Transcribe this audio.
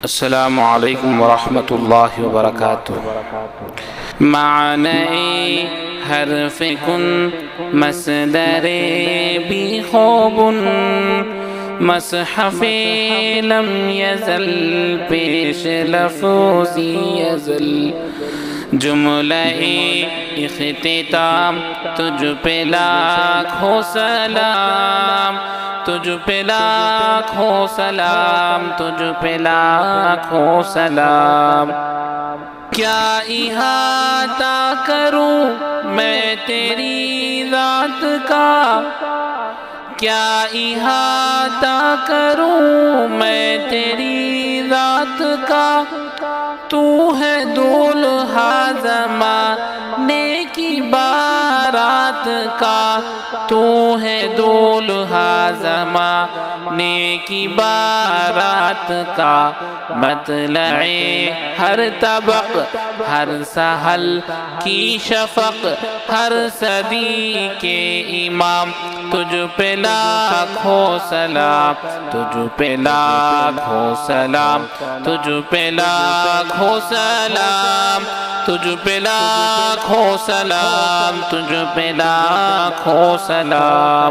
السلام علیکم ورحمۃ اللہ وبرکاتہ۔ معنی حرف کن مصدر بی خوب، مصحف لم یزل پیش لفظی یزل، جملہ اختتام تجھ پہ لاکھوں سلام، تجھ پہ لاکھوں سلام، تجھ پہ لاکھوں سلام۔ کیا احاطہ کروں میں تیری ذات کا، کیا احاطہ کروں میں تیری ذات کا، تو ہے دولہا زمانے کی بارات کا، تو ہے دولہا زمانے کی بارات کا، مطلع ہر طبق ہر سحل کی شفق، ہر صدی کے امام تجھ پہ لاکھوں سلام، تجھ پہ لاکھوں سلام، تجھ پہ لاکھوں سلام، تجھ پہ لاکھوں سلام، تجھ پہ لاکھوں سلام۔